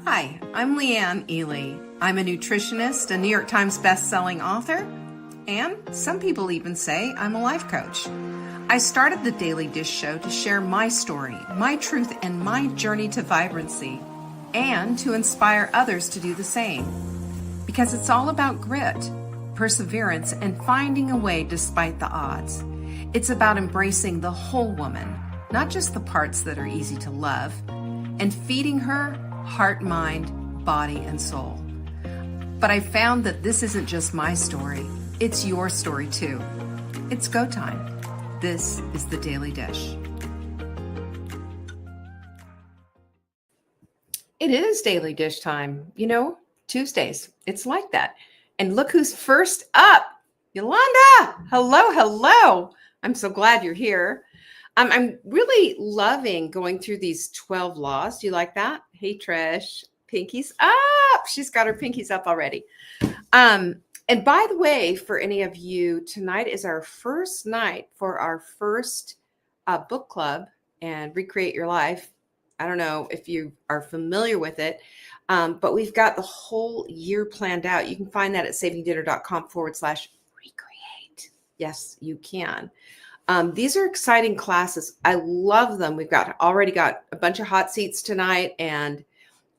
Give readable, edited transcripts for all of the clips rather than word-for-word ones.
Hi, I'm Leanne Ely. I'm a nutritionist, a New York Times best-selling author, and some people even say I'm a life coach. I started the Daily Dish Show to share my story, my truth, and my journey to vibrancy, and to inspire others to do the same. Because it's all about grit, perseverance, and finding a way despite the odds. It's about embracing the whole woman, not just the parts that are easy to love, and feeding her heart, mind, body, and soul. But I found that this isn't just my story, it's your story too. It's go time. This is the Daily Dish. It is Daily Dish time. You know, Tuesdays, it's like that. And look who's first up. Yolanda, hello. I'm so glad you're here. I'm really loving going through these 12 laws. Do you like that? Hey, Trish, pinkies up. She's got her pinkies up already. And by the way, for any of you, tonight is our first night for our first book club and Recreate Your Life. I don't know if you are familiar with it, but we've got the whole year planned out. You can find that at savingdinner.com/recreate. Yes, you can. These are exciting classes. I love them. We've already got a bunch of hot seats tonight, and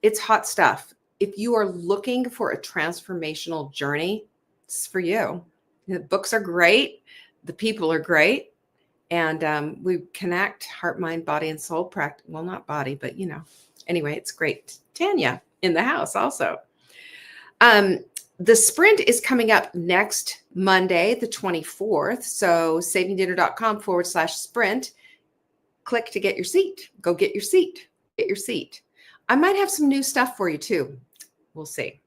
it's hot stuff. If you are looking for a transformational journey, it's for you. The books are great. The people are great. And we connect heart, mind, body, and soul practice. Well, not body, but anyway, it's great. Tanya in the house also. The sprint is coming up next Monday, the 24th. So savingdinner.com/sprint. Click to get your seat. Go get your seat. Get your seat. I might have some new stuff for you too. We'll see.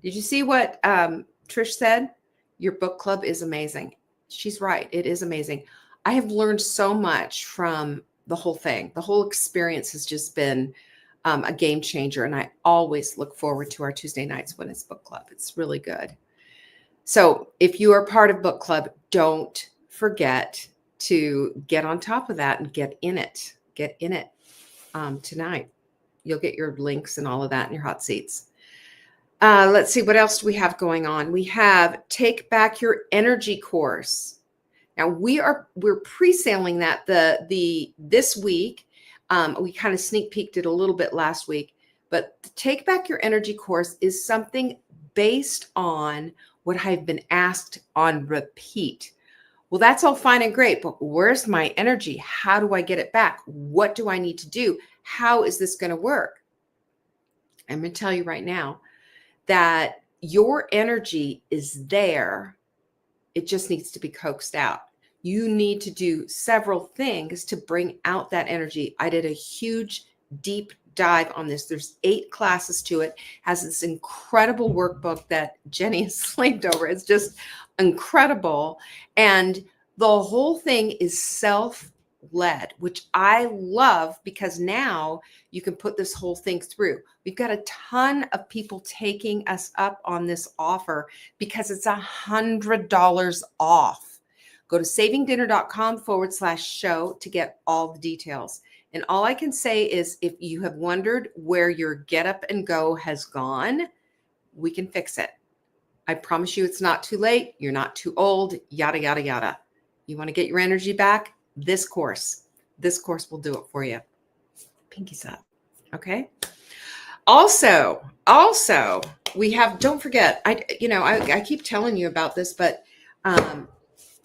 Did you see what Trish said? Your book club is amazing. She's right. It is amazing. I have learned so much from the whole thing. The whole experience has just been a game changer. And I always look forward to our Tuesday nights when it's book club. It's really good. So if you are part of book club, don't forget to get on top of that and get in it. Get in it tonight. You'll get your links and all of that in your hot seats. Let's see, what else do we have going on? We have Take Back Your Energy course. Now we're pre-selling that this week. We kind of sneak peeked it a little bit last week, but the Take Back Your Energy course is something based on what I've been asked on repeat. Well, that's all fine and great, but where's my energy? How do I get it back? What do I need to do? How is this going to work? I'm going to tell you right now that your energy is there. It just needs to be coaxed out. You need to do several things to bring out that energy. I did a huge deep dive on this. There's 8 classes to it. Has this incredible workbook that Jenny has slaved over. It's just incredible. And the whole thing is self-led, which I love because now you can put this whole thing through. We've got a ton of people taking us up on this offer because it's $100 off. Go to savingdinner.com/show to get all the details. And all I can say is if you have wondered where your get up and go has gone, we can fix it. I promise you it's not too late. You're not too old, yada, yada, yada. You want to get your energy back? This course will do it for you. Pinkies up. Okay. Also, we have, don't forget, I keep telling you about this, but,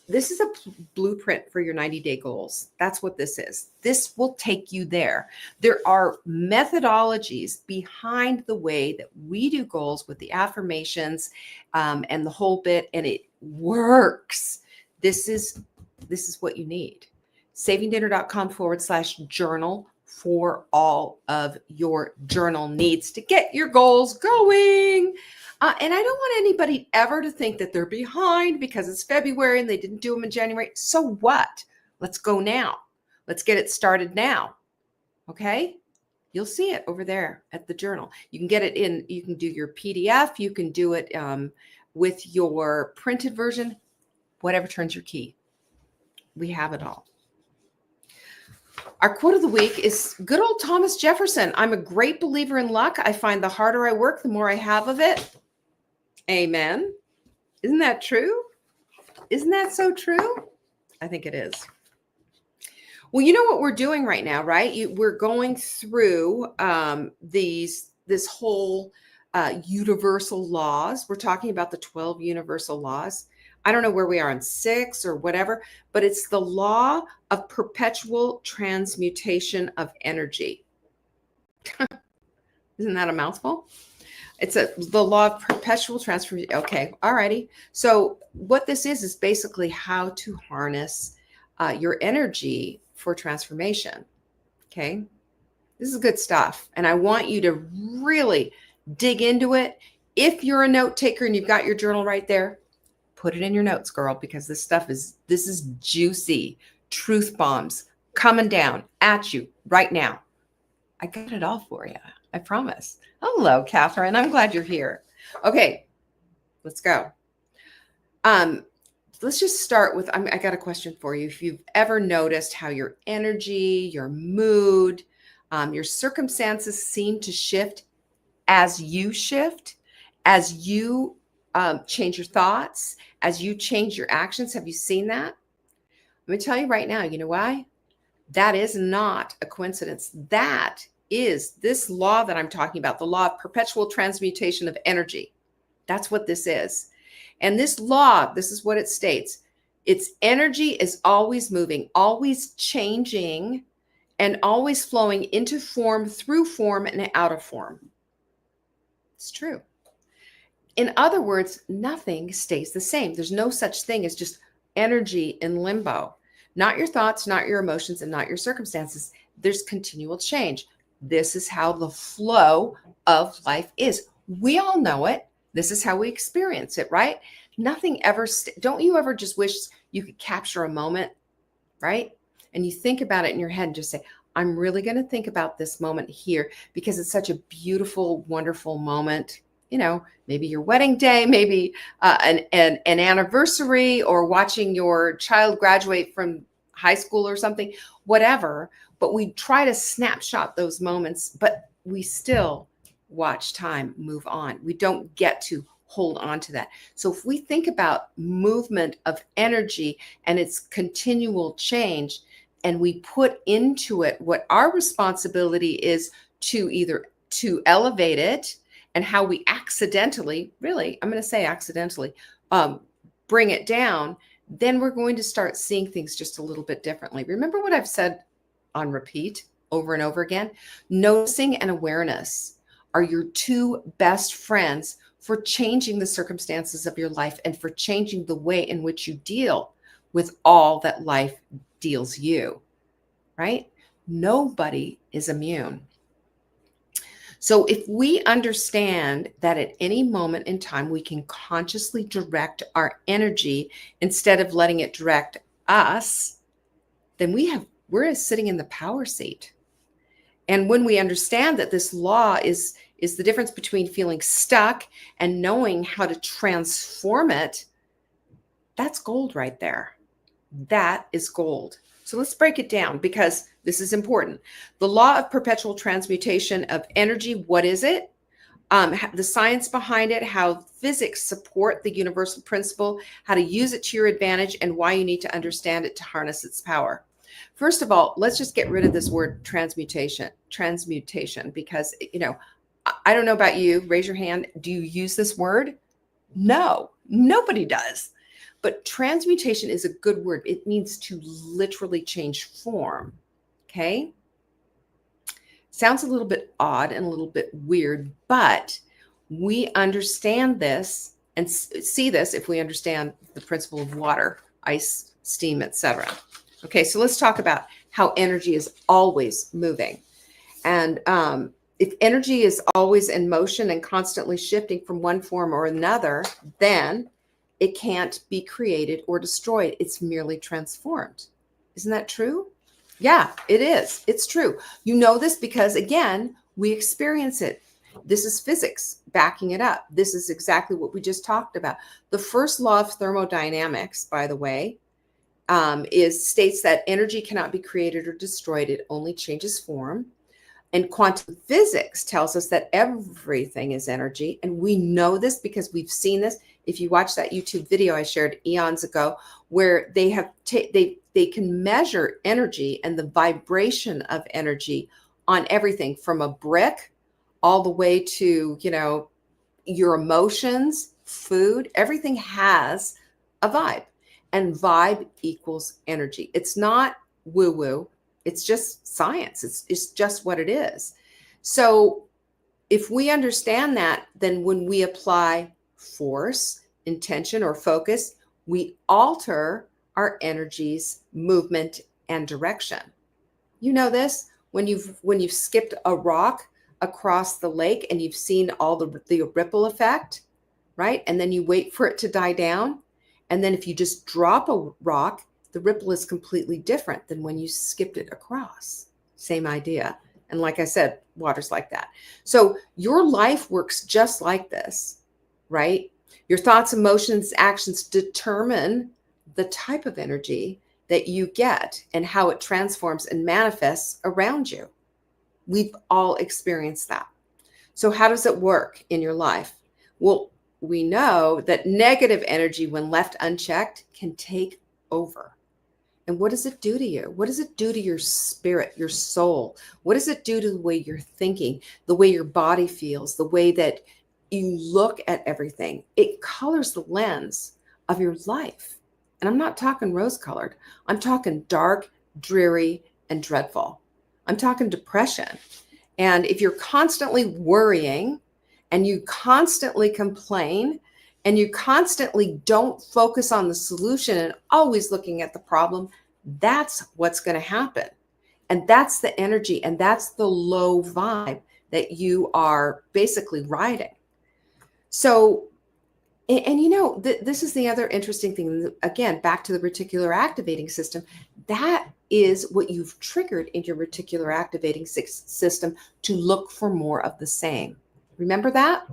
this is a blueprint for your 90-day goals. That's what this is. This will take you there. There are methodologies behind the way that we do goals with the affirmations and the whole bit, and it works. This is what you need. savingdinner.com/journal for all of your journal needs to get your goals going. And I don't want anybody ever to think that they're behind because it's February and they didn't do them in January. So what? Let's go now. Let's get it started now. Okay? You'll see it over there at the journal. You can get it in, you can do your PDF. You can do it with your printed version, whatever turns your key. We have it all. Our quote of the week is good old Thomas Jefferson. I'm a great believer in luck. I find the harder I work, the more I have of it. Amen. Isn't that true? Isn't that so true? I think it is. Well, you know what we're doing right now, right? We're going through this whole universal laws. We're talking about the 12 universal laws. I don't know where we are on 6 or whatever, but it's the law of perpetual transmutation of energy. Isn't that a mouthful? It's the law of perpetual transformation. Okay, all righty. So what this is basically how to harness your energy for transformation. Okay, this is good stuff, and I want you to really dig into it. If you're a note taker and you've got your journal right there, put it in your notes, girl, because this is juicy truth bombs coming down at you right now. I got it all for you. I promise. Hello, Catherine. I'm glad you're here. Okay, let's go. Let's just start with, I got a question for you. If you've ever noticed how your energy, your mood, your circumstances seem to shift as you shift, as you change your thoughts, as you change your actions. Have you seen that? Let me tell you right now, you know why? That is not a coincidence. That is this law that I'm talking about, the law of perpetual transmutation of energy. That's what this is. And this law, this is what it states. Its energy is always moving, always changing, and always flowing into form, through form, and out of form. It's true. In other words, nothing stays the same. There's no such thing as just energy in limbo. Not your thoughts, not your emotions, and not your circumstances. There's continual change. This is how the flow of life is. We all know it. This is how we experience it, right? Nothing ever, don't you ever just wish you could capture a moment, right? And you think about it in your head and just say, I'm really going to think about this moment here because it's such a beautiful, wonderful moment. You know, maybe your wedding day, maybe an anniversary, or watching your child graduate from high school or something, whatever. But we try to snapshot those moments, but we still watch time move on. We don't get to hold on to that. So if we think about movement of energy and its continual change, and we put into it what our responsibility is to either to elevate it, and how we accidentally, really, I'm going to say accidentally, bring it down, then we're going to start seeing things just a little bit differently. Remember what I've said on repeat over and over again? Noticing and awareness are your two best friends for changing the circumstances of your life and for changing the way in which you deal with all that life deals you, right? Nobody is immune. So if we understand that at any moment in time, we can consciously direct our energy instead of letting it direct us, then we're sitting in the power seat. And when we understand that this law is the difference between feeling stuck and knowing how to transform it, that's gold right there. That is gold. So let's break it down because this is important. The law of perpetual transmutation of energy, what is it? The science behind it, how physics support the universal principle, how to use it to your advantage, and why you need to understand it to harness its power. First of all, let's just get rid of this word transmutation, because, you know, I don't know about you. Raise your hand. Do you use this word? No, nobody does. But transmutation is a good word. It means to literally change form. Okay. Sounds a little bit odd and a little bit weird, but we understand this and see this if we understand the principle of water, ice, steam, etc. Okay, so let's talk about how energy is always moving. And if energy is always in motion and constantly shifting from one form or another, then it can't be created or destroyed. It's merely transformed. Isn't that true? Yeah, it is. It's true. You know this because, again, we experience it. This is physics backing it up. This is exactly what we just talked about. The first law of thermodynamics, by the way, states that energy cannot be created or destroyed. It only changes form. And quantum physics tells us that everything is energy. And we know this because we've seen this. If you watch that YouTube video I shared eons ago, where they have they can measure energy and the vibration of energy on everything from a brick all the way to, your emotions, food, everything has a vibe, and vibe equals energy. It's not woo-woo. It's just science. It's just what it is. So if we understand that, then when we apply force, intention, or focus, we alter our energy's movement and direction. You know this when you've skipped a rock across the lake and you've seen all the ripple effect, right? And then you wait for it to die down. And then if you just drop a rock, the ripple is completely different than when you skipped it across. Same idea. And like I said, water's like that. So your life works just like this, right? Your thoughts, emotions, actions determine the type of energy that you get and how it transforms and manifests around you. We've all experienced that. So how does it work in your life? Well, we know that negative energy, when left unchecked, can take over. And what does it do to you? What does it do to your spirit, your soul? What does it do to the way you're thinking, the way your body feels, the way that you look at everything? It colors the lens of your life. And I'm not talking rose-colored. I'm talking dark, dreary, and dreadful. I'm talking depression. And if you're constantly worrying and you constantly complain and you constantly don't focus on the solution and always looking at the problem, that's what's going to happen. And that's the energy, and that's the low vibe that you are basically riding. So, and this is the other interesting thing. Again, back to the reticular activating system. That is what you've triggered in your reticular activating system to look for more of the same. Remember that?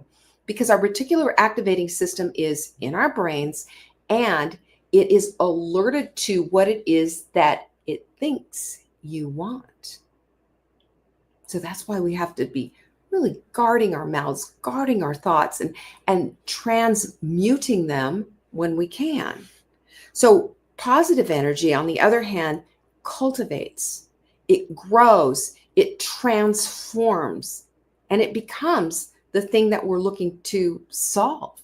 Because our reticular activating system is in our brains, and it is alerted to what it is that it thinks you want. So that's why we have to be really guarding our mouths, guarding our thoughts, and transmuting them when we can. So positive energy, on the other hand, cultivates, it grows, it transforms, and it becomes the thing that we're looking to solve.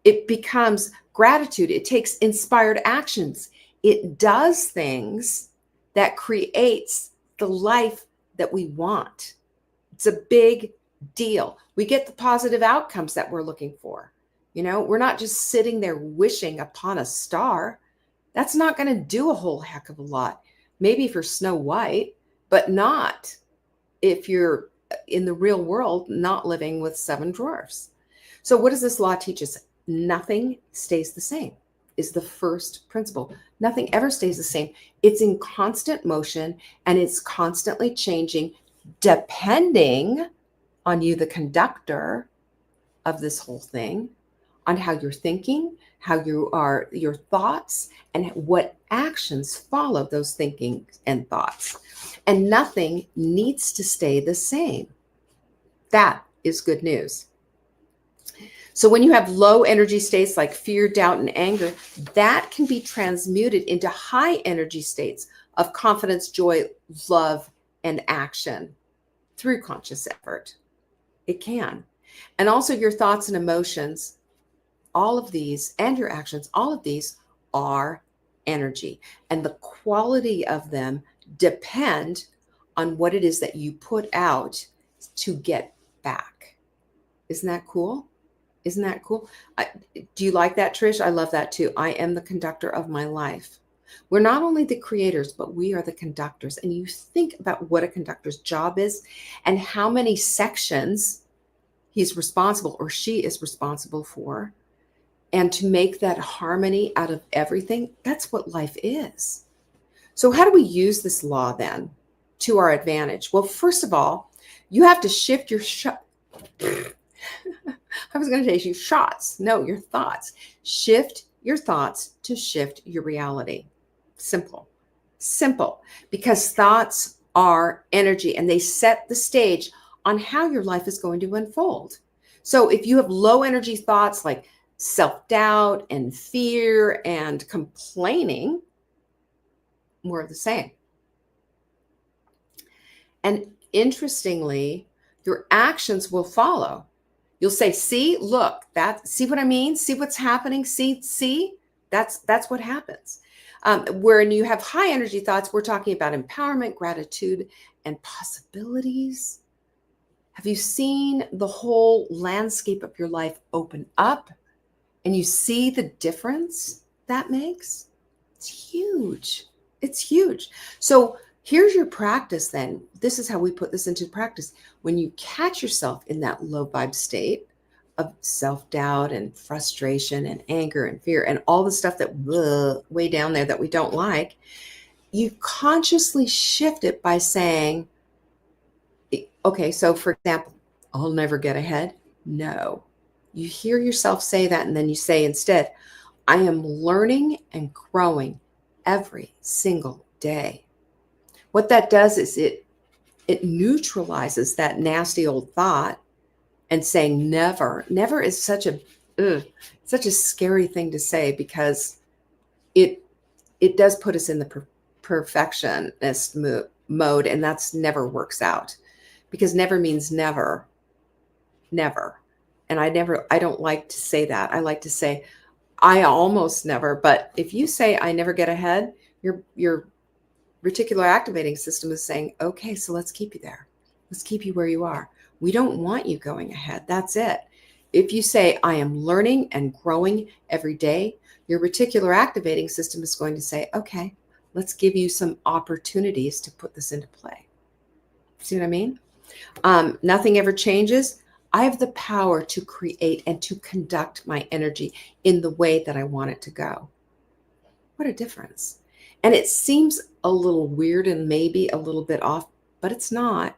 It becomes gratitude. It takes inspired actions. It does things that creates the life that we want. It's a big deal. We get the positive outcomes that we're looking for. We're not just sitting there wishing upon a star. That's not going to do a whole heck of a lot. Maybe if you're Snow White, but not if you're in the real world, not living with 7 dwarfs. So what does this law teach us? Nothing stays the same is the first principle. Nothing ever stays the same. It's in constant motion, and it's constantly changing depending on you, the conductor of this whole thing, on how you're thinking, how you are, your thoughts, and what actions follow those thinking and thoughts. And nothing needs to stay the same. That is good news. So when you have low energy states like fear, doubt, and anger, that can be transmuted into high energy states of confidence, joy, love, and action through conscious effort. It can. And also your thoughts and emotions, all of these, and your actions, all of these are energy. And the quality of them depend on what it is that you put out to get back. Isn't that cool? Isn't that cool? Do you like that, Trish? I love that too. I am the conductor of my life. We're not only the creators, but we are the conductors. And you think about what a conductor's job is and how many sections he's responsible or she is responsible for. And to make that harmony out of everything, that's what life is. So how do we use this law then to our advantage? Well, first of all, you have to shift your I was going to say shots. No, your thoughts. Shift your thoughts to shift your reality. Simple. Simple. Because thoughts are energy and they set the stage on how your life is going to unfold. So if you have low energy thoughts like self-doubt and fear and complaining, more of the same. And interestingly, your actions will follow. You'll say, see, look, see what I mean? See what's happening? See, that's what happens. When you have high energy thoughts, we're talking about empowerment, gratitude, and possibilities. Have you seen the whole landscape of your life open up and you see the difference that makes? It's huge. It's huge. So here's your practice then. This is how we put this into practice. When you catch yourself in that low vibe state of self-doubt and frustration and anger and fear and all the stuff that way down there that we don't like, you consciously shift it by saying, okay, so for example, I'll never get ahead. No. You hear yourself say that, and then you say instead, I am learning and growing every single day. What that does is it neutralizes that nasty old thought, and saying never is such a scary thing to say, because it does put us in the perfectionist mode, and that's never works out, because never means never. And I don't like to say that. I like to say I almost never. But if you say I never get ahead, your reticular activating system is saying, okay, so let's keep you there. Let's keep you where you are. We don't want you going ahead. That's it. If you say I am learning and growing every day, your reticular activating system is going to say, okay, let's give you some opportunities to put this into play. See what I mean? Nothing ever changes. I have the power to create and to conduct my energy in the way that I want it to go. What a difference. And it seems a little weird and maybe a little bit off, but it's not,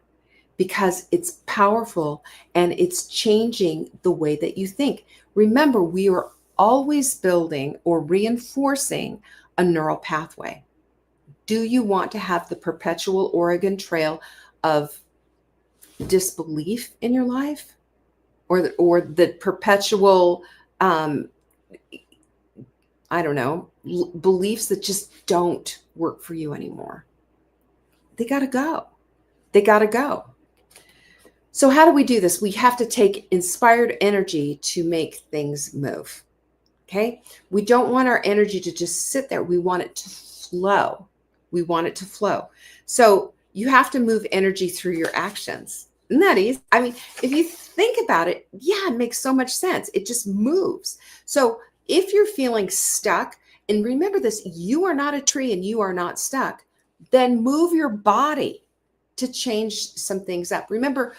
because it's powerful and it's changing the way that you think. Remember, we are always building or reinforcing a neural pathway. Do you want to have the perpetual Oregon Trail of disbelief in your life, or the perpetual beliefs that just don't work for you anymore? They got to go. So how do we do this? We have to take inspired energy to make things move. Okay, we don't want our energy to just sit there. We want it to flow. So you have to move energy through your actions. Isn't that easy? I mean, if you think about it, yeah, it makes so much sense. It just moves. So if you're feeling stuck, and remember this, you are not a tree and you are not stuck, then move your body to change some things up. Remember,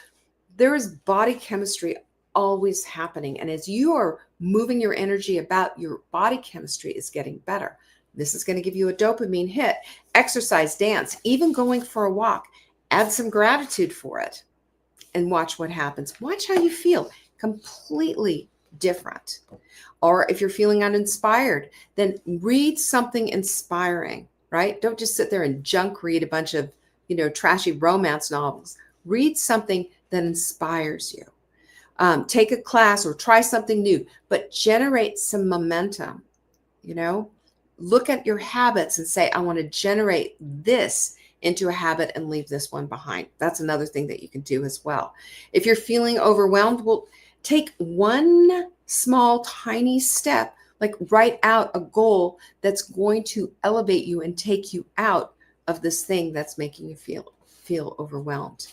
there is body chemistry always happening. And as you are moving your energy about, your body chemistry is getting better. This is going to give you a dopamine hit. Exercise, dance, even going for a walk, add some gratitude for it. And watch what happens. Watch how you feel. Completely different. Or if you're feeling uninspired, then read something inspiring, right? Don't just sit there and junk read a bunch of, trashy romance novels. Read something that inspires you. Take a class or try something new, but generate some momentum. Look at your habits and say, I want to generate this into a habit and leave this one behind. That's another thing that you can do as well. If you're feeling overwhelmed, well, take one small, tiny step, like write out a goal that's going to elevate you and take you out of this thing that's making you feel overwhelmed.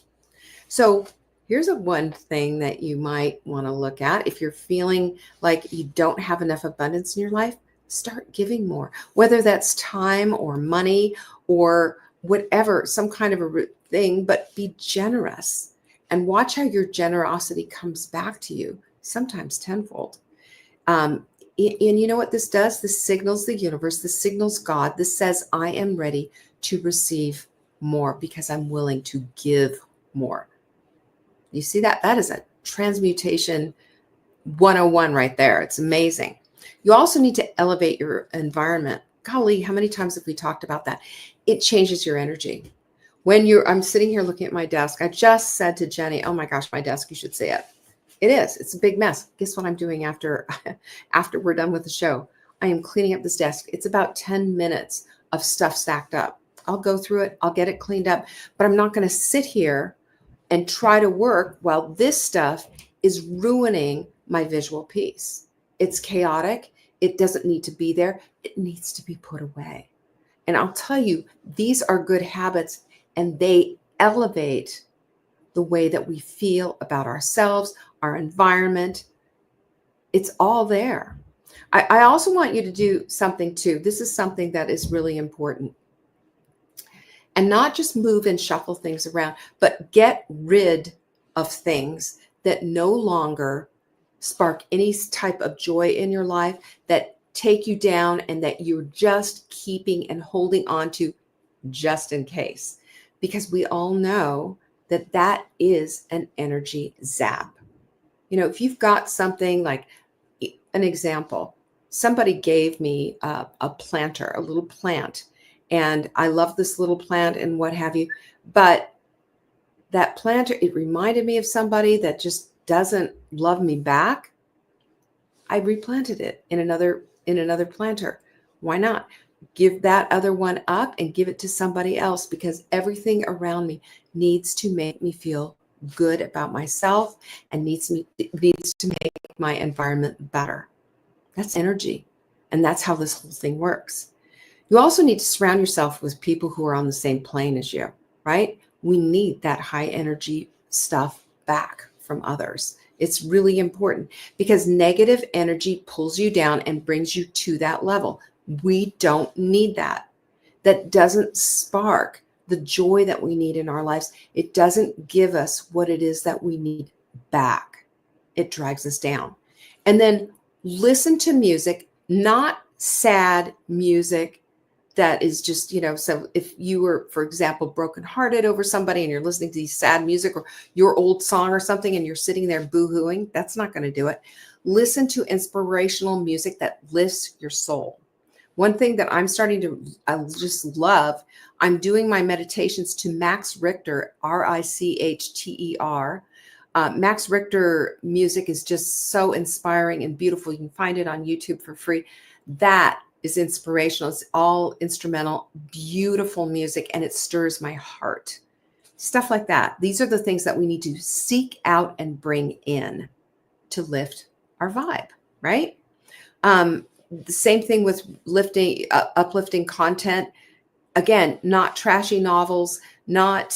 So here's one thing that you might want to look at. If you're feeling like you don't have enough abundance in your life, start giving more, whether that's time or money or whatever, some kind of a thing, but be generous and watch how your generosity comes back to you, sometimes tenfold. And you know what this does? This signals the universe, this signals God. This says, I am ready to receive more because I'm willing to give more. You see that? That is a transmutation 101 right there. It's amazing. You also need to elevate your environment. Golly, how many times have we talked about that? It changes your energy. I'm sitting here looking at my desk. I just said to Jenny, oh my gosh, my desk, you should see it. It is. It's a big mess. Guess what I'm doing after we're done with the show? I am cleaning up this desk. It's about 10 minutes of stuff stacked up. I'll go through it. I'll get it cleaned up, but I'm not going to sit here and try to work while this stuff is ruining my visual piece. It's chaotic. It doesn't need to be there. It needs to be put away. And I'll tell you, these are good habits, and they elevate the way that we feel about ourselves, our environment. It's all there. I also want you to do something too. This is something that is really important. And not just move and shuffle things around, but get rid of things that no longer spark any type of joy in your life, that take you down and that you're just keeping and holding on to just in case. Because we all know that that is an energy zap. You know, if you've got something like, an example, somebody gave me a planter, a little plant, and I love this little plant and what have you, but that planter, it reminded me of somebody that just doesn't love me back. I replanted it in another planter. Why not? Give that other one up and give it to somebody else, because everything around me needs to make me feel good about myself and needs to make my environment better. That's energy. And that's how this whole thing works. You also need to surround yourself with people who are on the same plane as you, right? We need that high energy stuff back from others. It's really important, because negative energy pulls you down and brings you to that level. We don't need that. That doesn't spark the joy that we need in our lives. It doesn't give us what it is that we need back. It drags us down. And then listen to music, not sad music that is just, so if you were, for example, brokenhearted over somebody and you're listening to these sad music or your old song or something and you're sitting there boo-hooing, that's not going to do it. Listen to inspirational music that lifts your soul. One thing that I'm starting to, I just love, I'm doing my meditations to Max Richter, Richter. Max Richter music is just so inspiring and beautiful. You can find it on YouTube for free. That is inspirational. It's all instrumental, beautiful music, and it stirs my heart. Stuff like that. These are the things that we need to seek out and bring in to lift our vibe, right? The same thing with uplifting content. Again, not trashy novels, not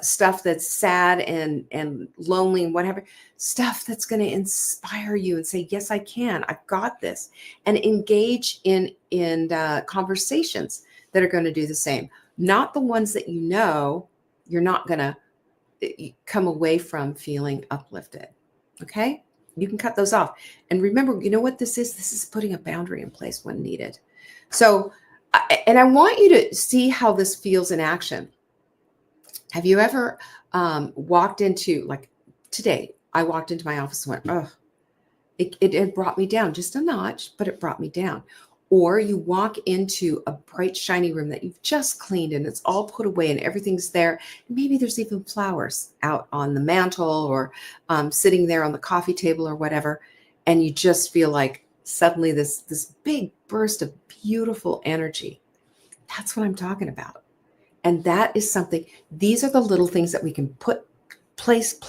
stuff that's sad and lonely and whatever. Stuff that's going to inspire you and say, yes, I can. I've got this. And engage in conversations that are going to do the same. Not the ones that you're not going to come away from feeling uplifted. Okay? You can cut those off. And remember, you know what this is? This is putting a boundary in place when needed. So, and I want you to see how this feels in action. Have you ever walked into, like today, I walked into my office and went, oh, it brought me down just a notch, but it brought me down. Or you walk into a bright, shiny room that you've just cleaned and it's all put away and everything's there. And maybe there's even flowers out on the mantle or sitting there on the coffee table or whatever. And you just feel like suddenly this big burst of beautiful energy. That's what I'm talking about. And that is something, these are the little things that we can put, place,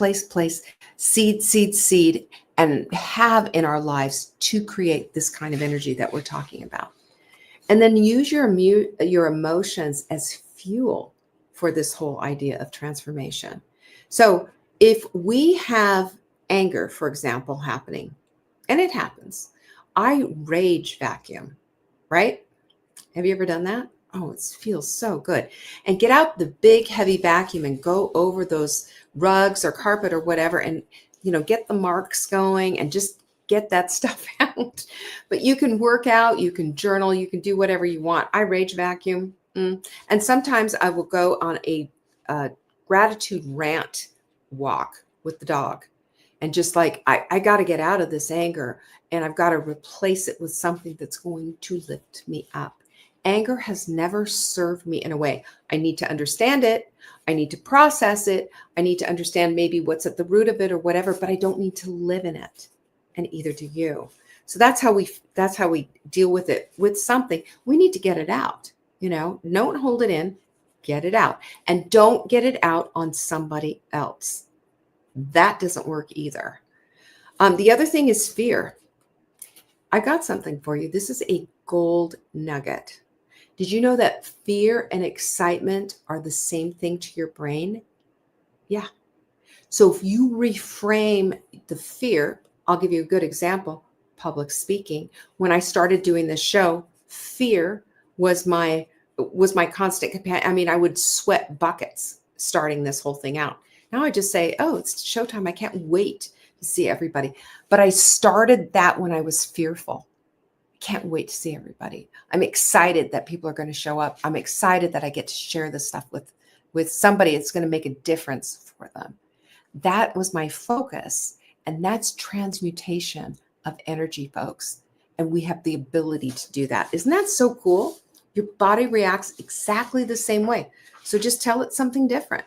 seed, and have in our lives to create this kind of energy that we're talking about. And then use your emotions as fuel for this whole idea of transformation. So if we have anger, for example, happening, and it happens, I rage vacuum, right? Have you ever done that? Oh, it feels so good. And get out the big, heavy vacuum and go over those rugs or carpet or whatever and, get the marks going and just get that stuff out. But you can work out, you can journal, you can do whatever you want. I rage vacuum. And sometimes I will go on a gratitude rant walk with the dog. And just like, I got to get out of this anger and I've got to replace it with something that's going to lift me up. Anger has never served me in a way. I need to understand it. I need to process it. I need to understand maybe what's at the root of it or whatever, but I don't need to live in it. And either do you. So that's how we deal with it. With something, we need to get it out. Don't hold it in, get it out. And don't get it out on somebody else. That doesn't work either. The other thing is fear. I got something for you. This is a gold nugget. Did you know that fear and excitement are the same thing to your brain? Yeah. So if you reframe the fear, I'll give you a good example, public speaking. When I started doing this show, fear was my constant companion. I mean, I would sweat buckets starting this whole thing out. Now I just say, oh, it's showtime. I can't wait to see everybody. But I started that when I was fearful. Can't wait to see everybody. I'm excited that people are going to show up. I'm excited that I get to share this stuff with somebody. It's going to make a difference for them. That was my focus. And that's transmutation of energy, folks. And we have the ability to do that. Isn't that so cool? Your body reacts exactly the same way. So just tell it something different.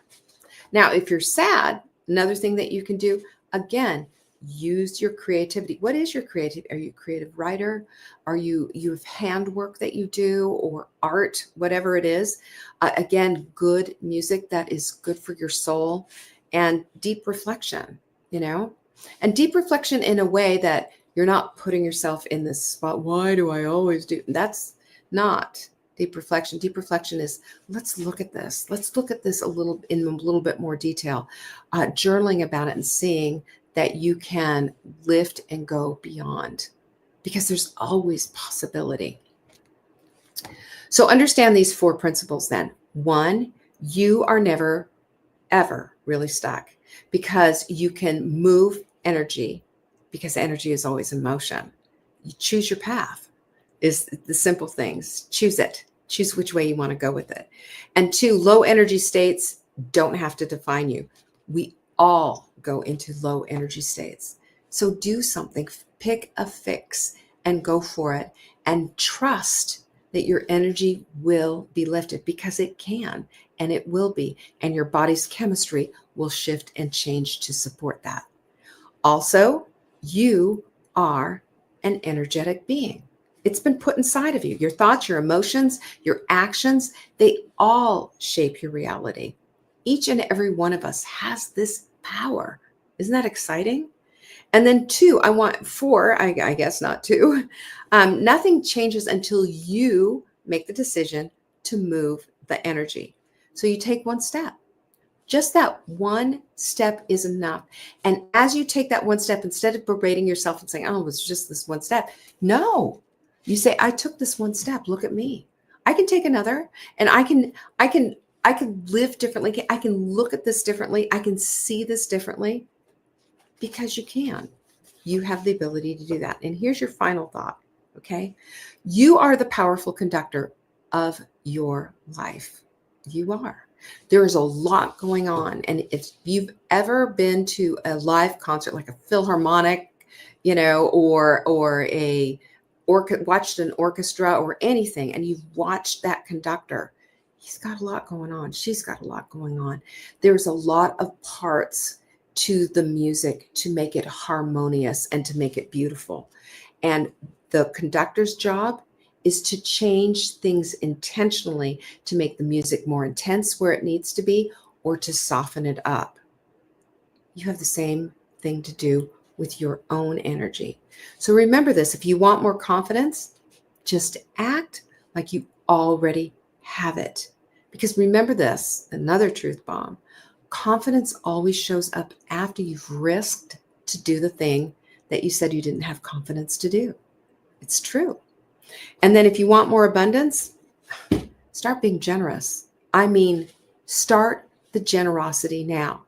Now, if you're sad, another thing that you can do, again, use your creativity. What is your creativity? Are you a creative writer? Are you have handwork that you do, or art, whatever it is? Again, good music that is good for your soul, and deep reflection, and deep reflection in a way that you're not putting yourself in this spot. Why do I always do? That's not deep reflection. Deep reflection is, let's look at this. Let's look at this in a little bit more detail. Journaling about it and seeing that you can lift and go beyond, because there's always possibility. So understand these 4 principles then. 1, you are never, ever really stuck, because you can move energy, because energy is always in motion. You choose your path is the simple things. Choose it. Choose which way you want to go with it. And 2, low energy states don't have to define you. We all go into low energy states. So do something, pick a fix and go for it, and trust that your energy will be lifted, because it can, and it will be, and your body's chemistry will shift and change to support that. Also, you are an energetic being. It's been put inside of you. Your thoughts, your emotions, your actions, they all shape your reality. Each and every one of us has this power. Isn't that exciting? And then 2, 4, I guess not 2. Nothing changes until you make the decision to move the energy. So you take one step. Just that one step is enough. And as you take that one step, instead of berating yourself and saying, oh, it was just this one step. No, you say, I took this one step. Look at me. I can take another, and I can live differently. I can look at this differently. I can see this differently, because you can. You have the ability to do that. And here's your final thought. Okay. You are the powerful conductor of your life. You are. There is a lot going on. And if you've ever been to a live concert, like a Philharmonic, or watched an orchestra or anything, and you've watched that conductor, he's got a lot going on. She's got a lot going on. There's a lot of parts to the music to make it harmonious and to make it beautiful. And the conductor's job is to change things intentionally to make the music more intense where it needs to be, or to soften it up. You have the same thing to do with your own energy. So remember this: if you want more confidence, just act like you already have it. Because remember this, another truth bomb: confidence always shows up after you've risked to do the thing that you said you didn't have confidence to do. It's true. And then if you want more abundance, start being generous. I mean, start the generosity now.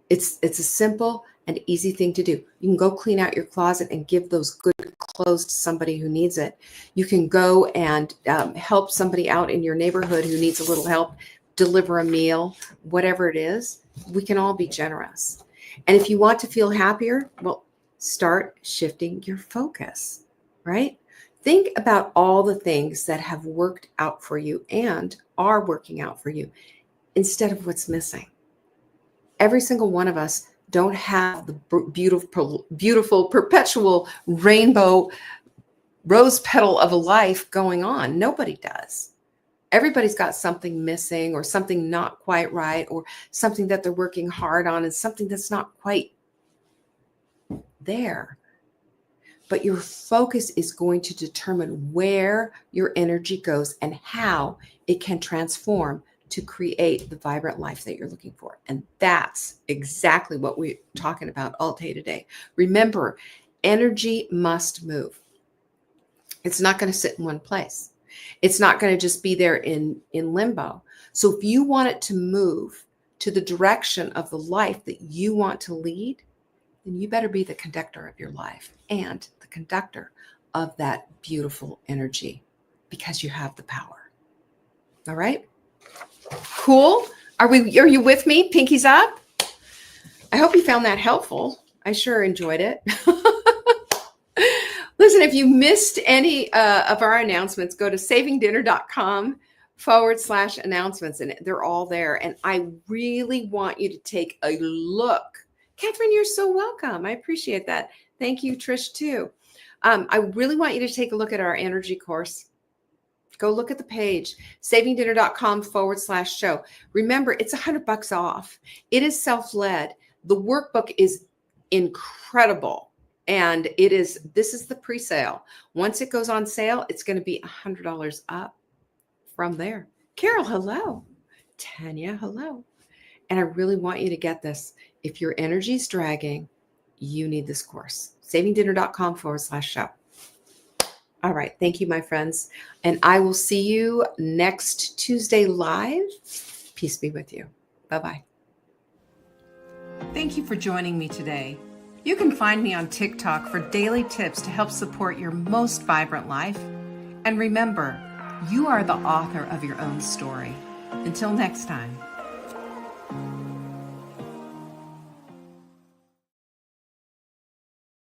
It's a simple and easy thing to do. You can go clean out your closet and give those good clothes to somebody who needs it. You can go and help somebody out in your neighborhood who needs a little help, deliver a meal, whatever it is. We can all be generous. And if you want to feel happier, well, start shifting your focus, right? Think about all the things that have worked out for you and are working out for you instead of what's missing. Every single one of us don't have the beautiful perpetual rainbow rose petal of a life going on. Nobody does. Everybody's got something missing or something not quite right or something that they're working hard on and something that's not quite there. But your focus is going to determine where your energy goes and how it can transform to create the vibrant life that you're looking for. And that's exactly what we're talking about all day today. Remember, energy must move. It's not going to sit in one place. It's not going to just be there in limbo. So if you want it to move to the direction of the life that you want to lead, then you better be the conductor of your life and the conductor of that beautiful energy because you have the power. All right? Cool. Are you with me? Pinkies up. I hope you found that helpful. I sure enjoyed it. Listen, if you missed any of our announcements, go to savingdinner.com/announcements, and they're all there. And I really want you to take a look. Catherine, you're so welcome. I appreciate that. Thank you, Trish, too. I really want you to take a look at our energy course. Go look at the page, savingdinner.com/show. Remember, it's $100 off. It is self-led. The workbook is incredible. And this is the pre-sale. Once it goes on sale, it's going to be $100 up from there. Carol, hello. Tanya, hello. And I really want you to get this. If your energy is dragging, you need this course. savingdinner.com/show. All right. Thank you, my friends. And I will see you next Tuesday live. Peace be with you. Bye-bye. Thank you for joining me today. You can find me on TikTok for daily tips to help support your most vibrant life. And remember, you are the author of your own story. Until next time.